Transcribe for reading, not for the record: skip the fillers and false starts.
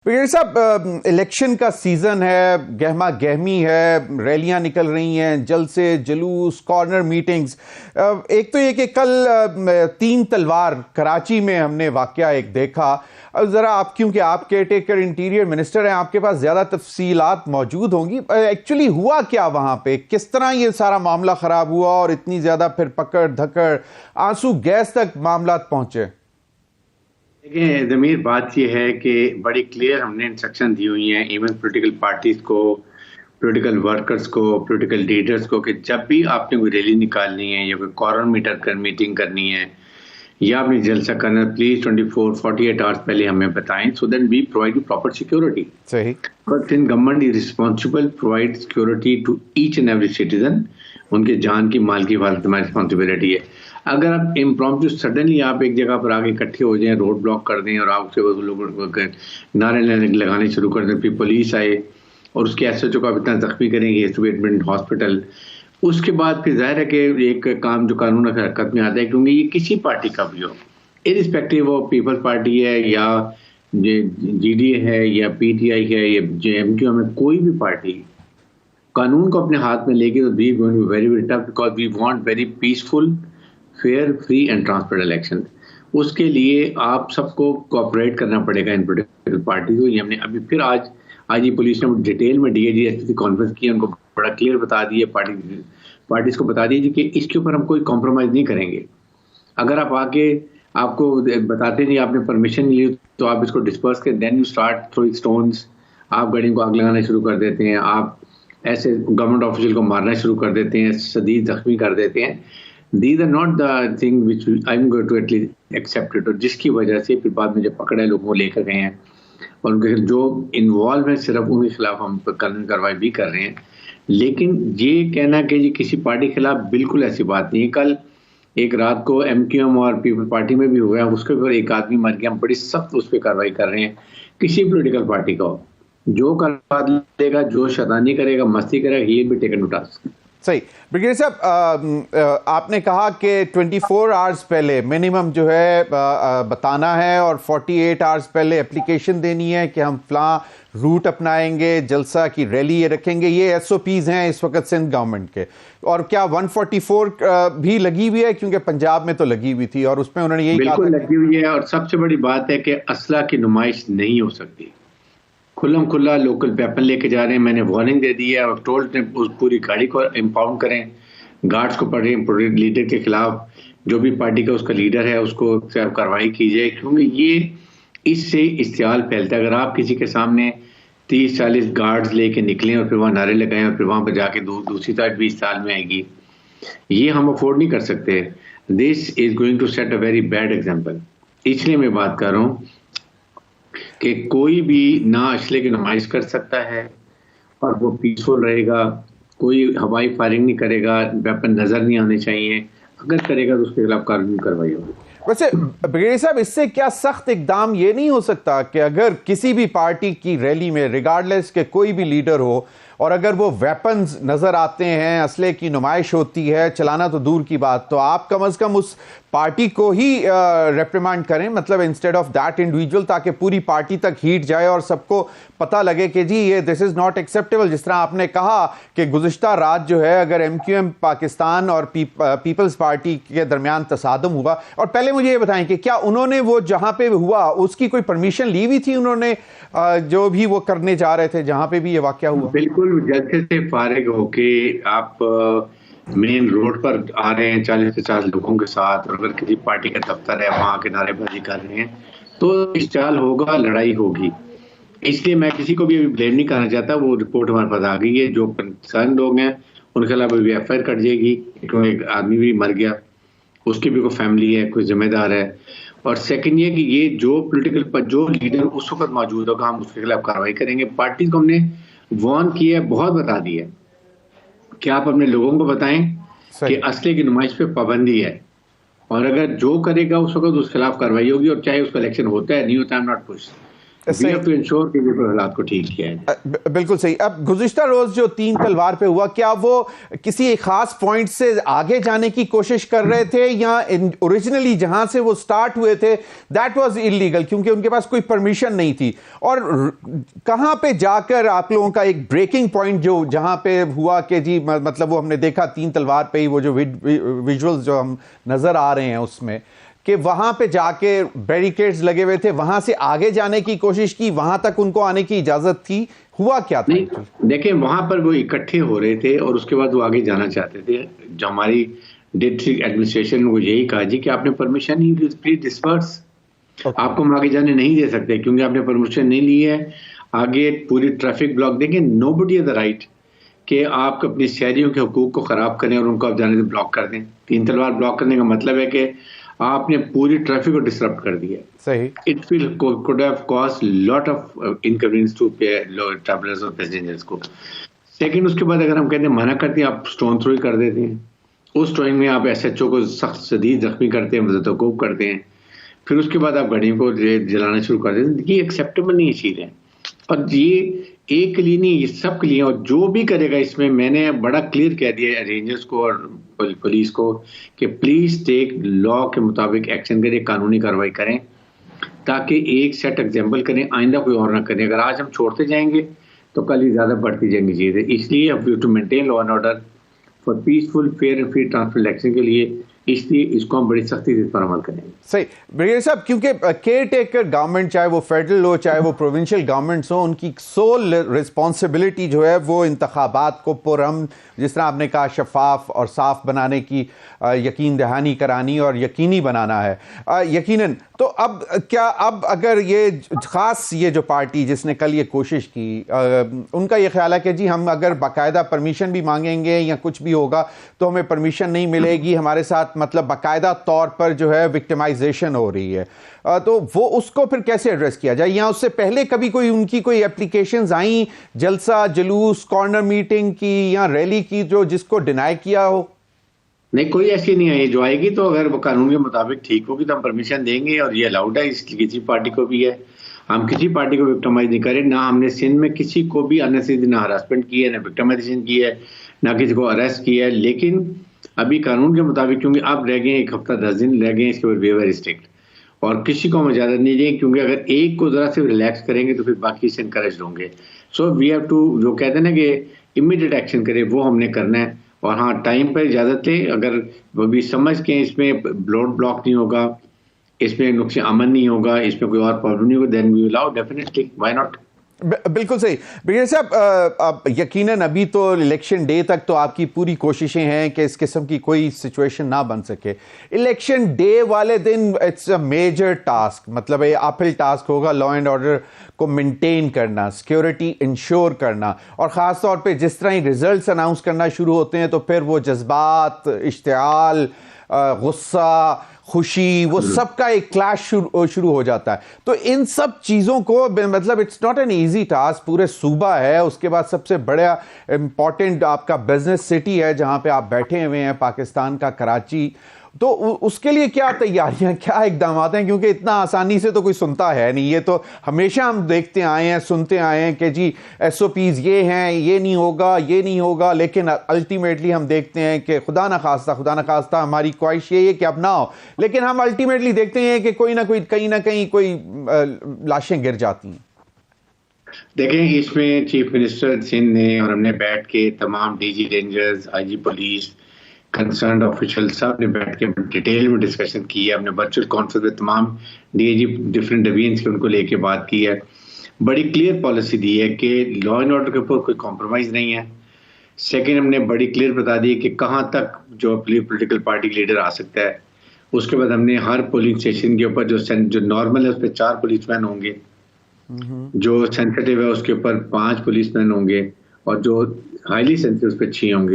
Brigadier साहब, election का season है, गहमा गहमी है, रैलियां निकल रही हैं, जलसे जुलूस, कॉर्नर मीटिंग्स। एक तो ये कि कल 3 तलवार कराची में हमने वाकया एक देखा। अब ज़रा आप, क्योंकि आप केयरटेकर इंटीरियर मिनिस्टर हैं, आपके पास ज़्यादा तफसीलात मौजूद होंगी। एक्चुअली हुआ क्या वहाँ पे, किस तरह ये सारा मामला ख़राब हुआ और इतनी ज़्यादा फिर पकड़ धकड़, आंसू गैस तक मामला पहुँचे? देखिए ज़मीर, बात यह है कि बड़ी क्लियर हमने इंस्ट्रक्शन दी हुई हैं इवन पॉलिटिकल पार्टीज को, पॉलिटिकल वर्कर्स को, पॉलिटिकल लीडर्स को कि जब भी आपने कोई रैली निकालनी है या कोई कॉर्नर मीटिंग करनी है या आपने जलसा करना है, प्लीज 48 आवर्स पहले हमें बताएं, so that we provide you proper security. सही। But in government is responsible provide security to each and every citizen. उनके जान की, माल की हिफाजत हमारी रिस्पॉन्सिबिलिटी है। अगर आप इम्प्रॉम्प्टू सडनली आप एक जगह पर आके इकट्ठे हो जाएं, रोड ब्लॉक कर दें और आप उसके लोग नारे लगाने शुरू कर दें, फिर पुलिस आए और उसके एसएचओ को आप इतना जख्मी करेंगे एडमिट हॉस्पिटल, उसके बाद फिर जाहिर है कि एक काम जो कानून हरकत में आता है, क्योंकि ये किसी पार्टी का भी हो, इरिस्पेक्टिव ऑफ पीपल्स पार्टी है या जीडीए है या पीटीआई है या जेएमक्यू है, कोई भी पार्टी कानून को अपने हाथ में लेके तो we going to be very very tough, because we want very peaceful, fair, free and transparent election. उसके लिए आप सबको कोऑपरेट करना पड़ेगा इन पॉलिटिकल पार्टी को। ये हमने अभी फिर आज ही पुलिस ने डिटेल में डीएजी कॉन्फ्रेंस की, उनको बड़ा क्लियर बता दिए, पार्टीज को बता दीजिए कि इसके ऊपर हम कोई कॉम्प्रोमाइज नहीं करेंगे। अगर आप आके आपको बताते नहीं, आपने परमिशन नहीं ली, तो आप इसको डिस्पर्स कर, then you start throwing stones, आप गाड़ियों को आग लगाना शुरू कर देते हैं, आप ऐसे गवर्नमेंट ऑफिशियल को मारना शुरू कर देते हैं, शदीद जख्मी कर देते हैं। These are not the thing which I'm going to at least accept it, और जिसकी वजह से फिर बाद में जब पकड़े लोगों को लेकर गए हैं और उनके जो इन्वॉल्व है सिर्फ उनके खिलाफ हम कानूनी कार्रवाई भी कर रहे हैं। लेकिन ये कहना कि जी किसी पार्टी के खिलाफ, बिल्कुल ऐसी बात नहीं है। कल एक रात को एमक्यूएम और पीपल पार्टी में भी हुआ, उसके ऊपर एक आदमी मर गया, हम बड़ी सख्त उस पर कार्रवाई कर रहे हैं। किसी पोलिटिकल पार्टी का हो, जो करवा लेगा, जो शैतानी करेगा, मस्ती करेगा, ये भी टेकन टू टास्क। सही। ब्रिगेडियर साहब, आपने कहा कि 24 आवर्स पहले मिनिमम जो है बताना है और 48 आवर्स पहले एप्लीकेशन देनी है कि हम फलां रूट अपनाएंगे, जलसा की रैली ये रखेंगे। ये एसओपीज हैं इस वक्त सिंध गवर्नमेंट के। और क्या 144 भी लगी हुई है? क्योंकि पंजाब में तो लगी हुई थी और उसमें उन्होंने यही कहा बिल्कुल लगी हुई है। और सबसे बड़ी बात है कि असला की नुमाइश नहीं हो सकती। खुल्लम खुल्ला लोकल वेपन लेके जा रहे हैं, मैंने वार्निंग दे दी है और टोल्ड ने उस पूरी गाड़ी को इम्पाउंड करें, गार्ड्स को पढ़े, लीडर के खिलाफ जो भी पार्टी का उसका लीडर है उसको कार्रवाई की जाए, क्योंकि ये इससे इश्तियाल फैलता है। अगर आप किसी के सामने 30-40 गार्ड्स लेके निकलें और फिर वहाँ नारे लगाएं और फिर वहाँ पर जाके दूसरी साइड 20 साल में आएगी, ये हम अफोर्ड नहीं कर सकते। This is going to set a very bad example. इसलिए मैं बात कर रहा हूँ कि कोई भी ना असले की नुमाइश कर सकता है और वो पीसफुल रहेगा, कोई हवाई फायरिंग नहीं करेगा, वेपन नजर नहीं आने चाहिए। अगर करेगा तो उसके खिलाफ कानूनी कार्रवाई होगी। वैसे ब्रिगेडियर साहब, इससे क्या सख्त इकदाम ये नहीं हो सकता कि अगर किसी भी पार्टी की रैली में, रिगार्डलेस के कोई भी लीडर हो, और अगर वो वेपन्स नजर आते हैं, असले की नुमाइश होती है, चलाना तो दूर की बात, तो आप कम से कम उस पार्टी को ही रेप्रिमांड करें, मतलब इंस्टेड ऑफ दैट इंडिविजुअल, ताकि पूरी पार्टी तक हीट जाए और सबको पता लगे कि जी ये दिस इज नॉट एक्सेप्टेबल। जिस तरह आपने कहा कि गुज़िश्ता रात जो है, अगर एमक्यूएम पाकिस्तान और पीपल्स पार्टी के दरमियान तसादम हुआ, और पहले मुझे ये बताएं कि क्या उन्होंने वो जहां पे हुआ उसकी कोई परमिशन ली हुई थी? उन्होंने जो भी वो करने जा रहे थे जहां पे भी ये वाकया हुआ? बिल्कुल, जलसे से फारिग होके आप मेन रोड पर आ रहे हैं 40-50 लोगों के साथ, और अगर किसी पार्टी का दफ्तर है वहां के नारेबाजी कर रहे हैं, तो इश्तियाल होगा, लड़ाई होगी। इसलिए मैं किसी को भी अभी ब्लेम नहीं करना चाहता। वो रिपोर्ट हमारे पास आ गई है, जो कंसर्न लोग हैं उनके खिलाफ भी एफआईआर कट जाएगी, क्योंकि एक आदमी भी मर गया, उसकी भी कोई फैमिली है, कोई जिम्मेदार है। और सेकंड ये कि ये जो पोलिटिकल जो लीडर उस वक्त मौजूद होगा, हम उसके खिलाफ कार्रवाई करेंगे। पार्टी को हमने वार्न किया है, बहुत बता दिया है कि आप अपने लोगों को बताएं कि असले की नुमाइश पे पाबंदी है, और अगर जो करेगा उस वक्त उसके खिलाफ कार्रवाई होगी, और चाहे उसका इलेक्शन होता है नहीं होता है, not push. We have to ensure कि ये हालात को ठीक किया है। बिल्कुल सही। अब गुज़िश्ता रोज जो 3 तलवार पे हुआ, क्या वो किसी एक खास पॉइंट से आगे जाने की कोशिश कर रहे थे, या ओरिजिनली जहां से वो स्टार्ट हुए थे दैट वाज इलीगल क्योंकि उनके पास कोई परमिशन नहीं थी? और कहां पे जाकर आप लोगों का एक ब्रेकिंग पॉइंट जो जहां पे हुआ कि जी मतलब वो हमने देखा 3 तलवार पे ही वो जो विजुअल्स जो हम नजर आ रहे हैं उसमें कि वहां पे जाके बैरिकेड्स लगे हुए थे, वहां से आगे जाने की कोशिश की, वहां तक उनको आने की इजाजत थी, हुआ क्या था? नहीं देखिए, वहां पर वो इकट्ठे हो रहे थे और उसके बाद वो आगे जाना चाहते थे। जो हमारी डिस्ट्रिक्ट एडमिनिस्ट्रेशन वो यही कहा जी कि आपने परमिशन नहीं दी, प्लीज डिस्पर्स। आपको हम आगे जाने नहीं दे सकते क्योंकि आपने परमिशन नहीं ली है। आगे पूरी ट्रैफिक ब्लॉक देंगे। नोबडी हैज द राइट कि आप अपने शहरियों के हुकूक को खराब करें और उनको आप जाने से ब्लॉक कर दें। 3 तलवार ब्लॉक करने का मतलब है कि आपने पूरी ट्रैफिक को डिसरप्ट कर दिया। सही। It will could have caused lot of inconvenience to travelers और passengers को। सेकंड, उसके बाद अगर हम कहते हैं मना करते हैं, आप स्टोन थ्रो ही कर देते हैं। उस थ्रोइंग में आप SHO को सख्त शदीद जख्मी करते हैं, मददों करते हैं। फिर उसके बाद आप गाड़ियों को जलाना शुरू कर देते हैं। ये एक्सेप्टेबल नहीं चीज है और ये एक के लिए नहीं, ये सब के लिए। और जो भी करेगा इसमें, मैंने बड़ा क्लियर कह दिया रेंजर्स को और पुलिस को कि प्लीज टेक लॉ के मुताबिक एक्शन करें, कानूनी कार्रवाई करें, ताकि एक सेट एग्जाम्पल करें, आइंदा कोई और ना करें। अगर आज हम छोड़ते जाएंगे तो कल ही ज्यादा बढ़ती जाएंगी चीजें। इसलिए अब to maintain law and order for peaceful, fair and free transparent election के लिए, इसलिए इसको हम बड़ी सख्ती से इस पर अमल करेंगे। सही ब्रिगेडियर साहब, क्योंकि केयर टेकर गवर्नमेंट, चाहे वो फेडरल हो चाहे वो प्रोविंशियल गवर्नमेंट्स हो, उनकी सोल रिस्पॉन्सिबिलिटी जो है वो इंतखाबात को पुरअमन, जिस तरह आपने कहा, शफाफ और साफ बनाने की यकीन दहानी करानी और यकीनी बनाना है यकीनन। तो अब क्या, अब अगर ये खास ये जो पार्टी जिसने कल ये कोशिश की, उनका ये ख्याल है कि जी हम अगर बाकायदा परमिशन भी मांगेंगे या कुछ भी होगा तो हमें परमिशन नहीं मिलेगी, हमारे साथ मतलब बाकायदा तौर पर जो है विक्टिमाइजेशन हो रही है, तो वो उसको फिर कैसे एड्रेस किया जाए? या उससे पहले कभी कोई उनकी कोई एप्लीकेशंस आई, जलसा जुलूस, कॉर्नर मीटिंग की या रैली की, जो जिसको डिनाई किया हो? नहीं, कोई ऐसी नहीं आई। जो आएगी तो अगर वो कानून के मुताबिक ठीक होगी तो हम परमिशन देंगे और ये अलाउड है, इसलिए किसी पार्टी को भी है। हम किसी पार्टी को विक्टिमाइज नहीं करें। ना हमने सिंध में किसी को भी अननेसेसरी ना हरासमेंट की है, ना विक्टिमाइजेशन की है, ना किसी को अरेस्ट किया है। लेकिन अभी कानून के मुताबिक, क्योंकि अब रह गए 1 हफ्ता 10 दिन रह गए, इसके ऊपर वेरी स्ट्रिक्ट, और किसी को हम इजाजत नहीं देंगे, क्योंकि अगर एक को जरा से रिलैक्स करेंगे तो फिर बाकी से इनकरेज होंगे। सो वी हैव टू, जो कहते हैं ना कि इमीडिएट एक्शन करें, वो हमने करना है। और हाँ, टाइम पर इजाजत लें। अगर वो भी समझ के इसमें ब्लॉक नहीं होगा, इसमें नुकसान अमन नहीं होगा, इसमें कोई और प्रॉब्लम नहीं होगा, then we will allow, definitely, why not. बिल्कुल सही। ब्रिगेडियर साहब, यकीनन अभी तो इलेक्शन डे तक तो आपकी पूरी कोशिशें हैं कि इस किस्म की कोई सिचुएशन ना बन सके। इलेक्शन डे वाले दिन इट्स अ मेजर टास्क, मतलब ये अपहिल टास्क होगा लॉ एंड ऑर्डर को मेंटेन करना, सिक्योरिटी इंश्योर करना, और ख़ास तौर पे जिस तरह ही रिजल्ट्स अनाउंस करना शुरू होते हैं तो फिर वो जज्बात, इश्तिआल, गुस्सा, खुशी, वो सब का एक क्लैश शुरू हो जाता है। तो इन सब चीज़ों को, मतलब it's not an easy task. पूरे सूबा है, उसके बाद सबसे बड़ा इम्पॉर्टेंट आपका बिजनेस सिटी है जहाँ पे आप बैठे हुए हैं, पाकिस्तान का कराची। तो उसके लिए क्या तैयारियां, क्या इकदाम हैं? क्योंकि इतना आसानी से तो कोई सुनता है नहीं। ये तो हमेशा हम देखते आए हैं, सुनते आए हैं कि जी SOPs ये हैं, ये नहीं होगा, ये नहीं होगा, लेकिन अल्टीमेटली हम देखते हैं कि खुदा न खास्ता हमारी ख्वाहिश ये है कि अब ना हो, लेकिन हम अल्टीमेटली देखते हैं कि कोई ना कोई, कहीं ना कहीं कोई लाशें गिर जाती हैं। देखें, इसमें चीफ मिनिस्टर सिंध ने और हमने बैठ के तमाम DG rangers, IG police, concern official सब ने बैठ के डिटेल में डिस्कशन की है। हमने वर्चुअल कॉन्फ्रेंस में तमाम DIG डिफरेंट डिवीजन्स के उनको लेके बात की है। बड़ी क्लियर पॉलिसी दी है कि लॉ एंड ऑर्डर के ऊपर कोई कॉम्प्रोमाइज नहीं है। सेकंड, हमने बड़ी क्लियर बता दी कि कहाँ तक जो पॉलिटिकल पार्टी लीडर आ सकता है। उसके बाद हमने हर पोलिंग स्टेशन के ऊपर जो नॉर्मल है उस पर 4 पुलिसमैन होंगे, जो सेंसिटिव है उसके ऊपर 5 पुलिसमैन होंगे, और जो हाईली सेंसिटिव उस पर 6 होंगे।